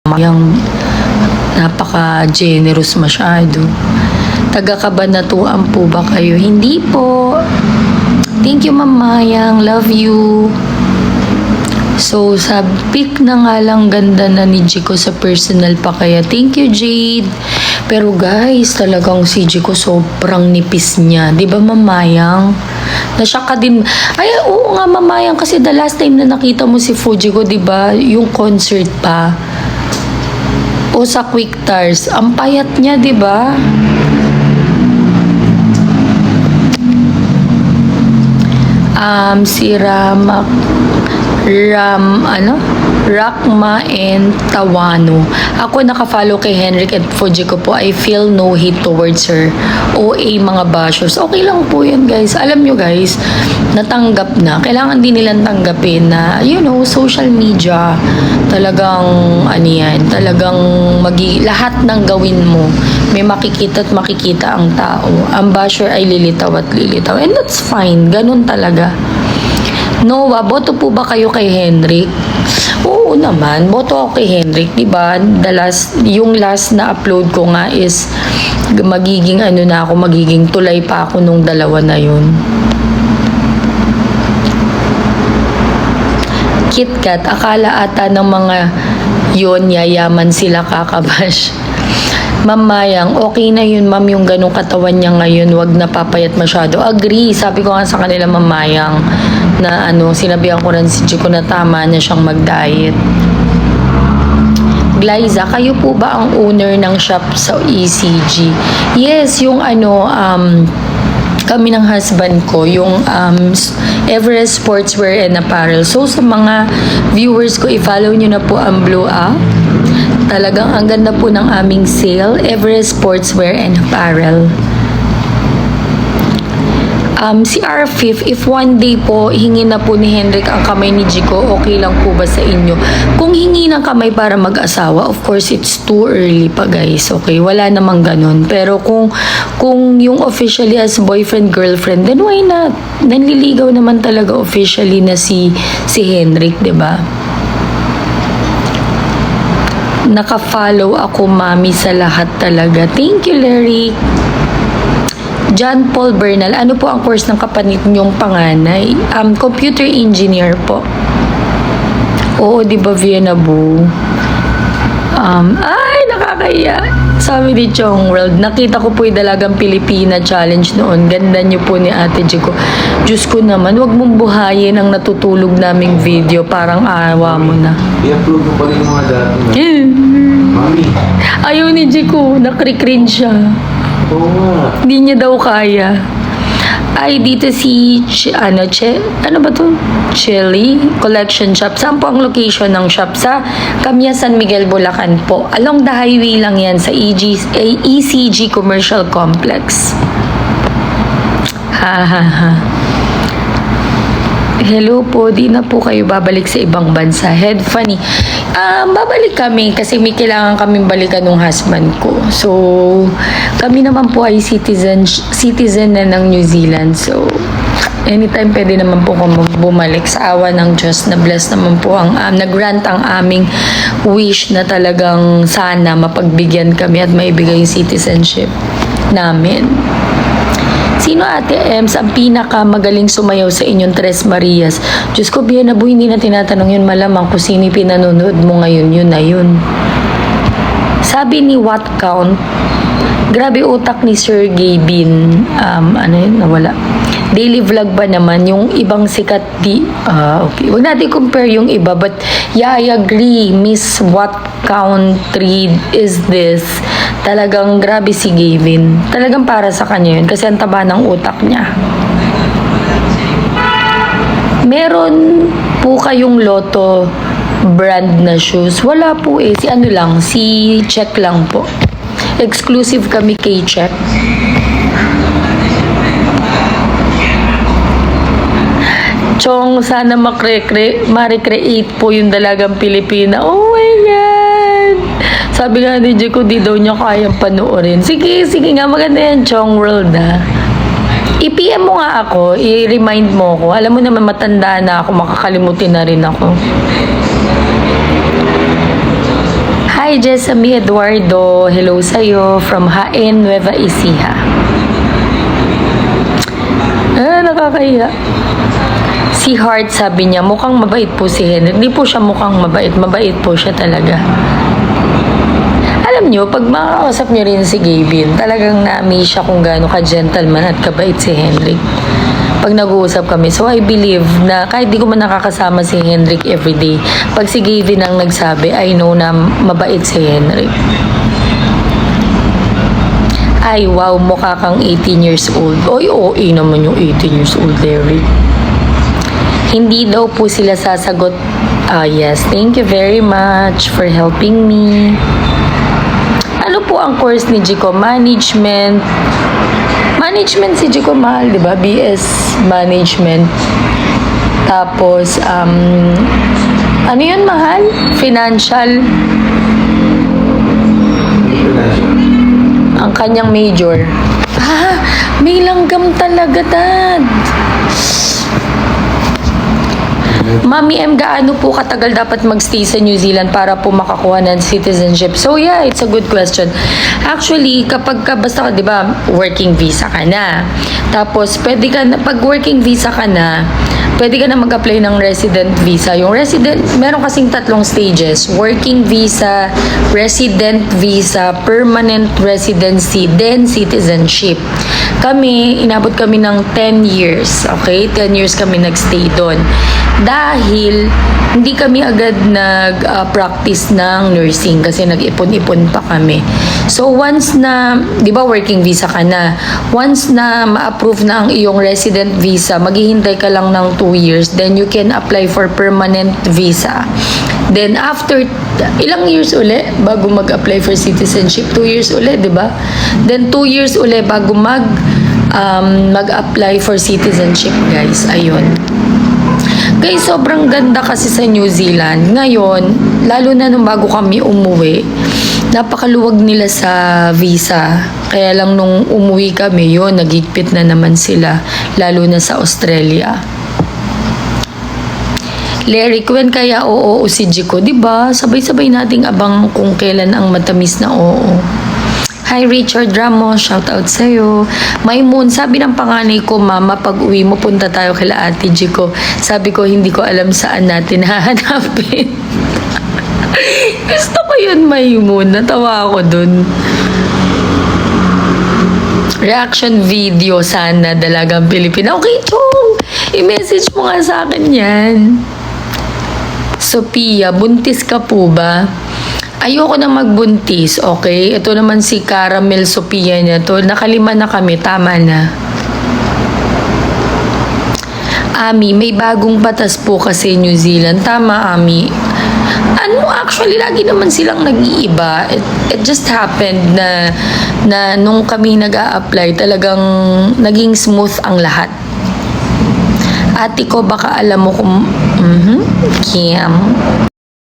Yung napaka-generous masyado. Taga-Kabanatuan po ba kayo? Hindi po. Thank you, Ma'am Mayang. Love you. So, sa pic na nga lang ganda na ni Jico sa personal pa kaya. Thank you, Jade. Pero guys, talagang si Jico sobrang nipis niya. Di ba, Ma'am Mayang? Nashock ka din. Ay, oo nga, Ma'am Mayang. Kasi the last time na nakita mo si Fujiko, di ba? Yung concert pa. O sa Quick Tars. Ang payat niya, di ba? Si Rakma and Tawano. Ako nakafollow kay Henrik at Fujiko po. I feel no hate towards her. OA mga bashers. Okay lang po yun, guys. Alam nyo, guys, natanggap na. Kailangan din nilang tanggapin na, you know, social media, talagang, talagang lahat ng gawin mo, may makikita at makikita ang tao. Ang basher ay lilitaw at lilitaw. And that's fine. Ganun talaga. Noah, boto po ba kayo kay Henrik? Oo naman, boto ako kay Henrik, diba? Yung last na upload ko nga is magiging magiging tulay pa ako nung dalawa na yun. KitKat, akala ata ng mga yun, yayaman sila kakabash. Ma'am Mayang, okay na yun, ma'am, yung ganong katawan niya ngayon, wag na papayat masyado. Agree, sabi ko nga sa kanila, Ma'am Mayang, na sinabihan ko rin si Chico na tama niya siyang mag-diet. Glyza, kayo po ba ang owner ng shop sa ECG? Yes, yung kami ng husband ko, yung Everest Sportswear and Apparel. So, sa mga viewers ko, i-follow nyo na po ang Blue Up. Talagang ang ganda po ng aming sale, Everest Sportswear and Apparel. Si R5, if one day po hingi na po ni Henrik ang kamay ni Jico, okay lang po ba sa inyo? Kung hingi ng kamay para mag-asawa, of course it's too early pa, guys. Okay, wala namang ganun. Pero kung yung officially as boyfriend-girlfriend, then why not? Nanliligaw naman talaga officially na si Henrik, 'di ba? Naka-follow ako, mami, sa lahat talaga. Thank you, Larry. John Paul Bernal, ano po ang course ng kapatid niyong panganay? Computer engineer po. Oo, di ba, Vienna Boo? Ay, nakakaya. Sabi ni Chong World, nakita ko po yung Dalagang Pilipina challenge noon. Ganda niyo po ni Ate Jico. Diyos ko naman, wag mong buhayin ang natutulog naming video. Parang awa mo na. I-upload mo pa rin yung mga dati. Mami. Ayaw ni Jico, nakri-cringe siya. Oo nga. Hindi niya daw kaya. Ay, dito si, ano ba to? Chili Collection Shop. Saan po ang location ng shop? Sa Camia San Miguel, Bulacan po. Along the highway lang yan sa ECG Commercial Complex. Ha ha ha. Hello po, di na po kayo babalik sa ibang bansa. Head funny. Babalik kami kasi may kailangan kaming balikan ng husband ko. So, kami naman po ay citizen na ng New Zealand. So, anytime pwede naman po kung bumalik sa awa ng Diyos. Na bless naman po nag-grant ang aming wish na talagang sana mapagbigyan kami at maibigay yung citizenship namin. Sino, Ate Ems, ang pinakamagaling sumayaw sa inyong Tres Marias? Diyos ko, Vienna Boo, hindi na tinatanong yun, malamang kung sino pinanonood mo ngayon, yun na yun. Sabi ni What Count, grabe utak ni Sergey Bin, nawala. Daily vlog ba naman, yung ibang sikat okay. Huwag natin compare yung iba, but yeah, I agree, Miss What Country is this? Talagang grabe si Gavin. Talagang para sa kanya yun kasi ang taba ng utak niya. Meron po kayong Lotto brand na shoes? Wala po eh. Si Check lang po. Exclusive kami kay Check. Chong, sana ma-recreate po yung Dalagang Pilipina. Oh my God! Sabi nga ni Jico, di daw niya kayang panoorin. Sige nga, maganda yan, Chong World, ha. I-PM mo nga ako, i-remind mo ko. Alam mo naman, matanda na ako, makakalimutin na rin ako. Hi, Jessamy Eduardo. Hello sa'yo from Haen, Nueva Ecija. Nakakahiya. Si Heart, sabi niya, mukhang mabait po si Henry. Hindi po siya mukhang mabait. Mabait po siya talaga. Alam niyo, pag makakausap niyo rin si Gavin, talagang na-amaze siya kung gaano ka-gentleman at kabait si Henrik. Pag nag-uusap kami. So, I believe na kahit di ko man nakakasama si Henrik everyday, pag si Gavin ang nagsabi, I know na mabait si Henrik. Ay, wow, mukha kang 18 years old. Oy, OA naman yung 18 years old, Derek. Hindi daw po sila sasagot. Yes, thank you very much for helping me. Ano po ang course ni Jico? Management. Management si Jico, mahal, di ba? BS Management. Tapos, ano yun, mahal? Financial. Ang kanyang major. May langgam talaga, Dad. Mami M, gaano po katagal dapat magstay sa New Zealand para po makakuha ng citizenship? So yeah, it's a good question. Actually, kapag ka, basta ka, di ba, working visa ka na. Tapos, pwede ka na, pag working visa ka na, pwede ka na mag-apply ng resident visa. Yung resident, meron kasing tatlong stages. Working visa, resident visa, permanent residency, then citizenship. Kami, inabot kami ng 10 years. Okay? 10 years kami nagstay doon. Dahil, hindi kami agad nag-practice ng nursing kasi nag-ipon-ipon pa kami. So, once na, di ba working visa ka na, once na ma-approve na ang iyong resident visa, maghihintay ka lang ng 2 years, then you can apply for permanent visa. Then, after, ilang years uli bago mag-apply for citizenship? 2 years uli, di ba? Then, 2 years uli bago mag-apply for citizenship, guys. Ayun. Guys, sobrang ganda kasi sa New Zealand. Ngayon, lalo na nung bago kami umuwi, napakaluwag nila sa visa. Kaya lang nung umuwi kami, yun, nagigpit na naman sila. Lalo na sa Australia. Larry, when kaya oo si Jico, diba? Sabay-sabay nating abang kung kailan ang matamis na oo. Hi Richard Ramos, shout out sa'yo. Maymoon, sabi ng panganay ko, Mama, pag uwi mo, punta tayo kila Ate Jico. Sabi ko, hindi ko alam saan natin hahanapin. Gusto ko yun, Maymoon. Natawa ako dun. Reaction video sana, Dalagang Pilipina. Okay, Chong! I-message mo nga sa akin yan. Sophia, buntis ka po ba? Ayoko na magbuntis, okay? Ito naman si Caramel Sophia niya to. Nakalima na kami, tama na. Ami, may bagong batas po kasi New Zealand. Tama, Ami. Ano, actually, lagi naman silang nag-iiba. It just happened na nung kami nag-a-apply, talagang naging smooth ang lahat. Ate ko, baka alam mo kung... Kim.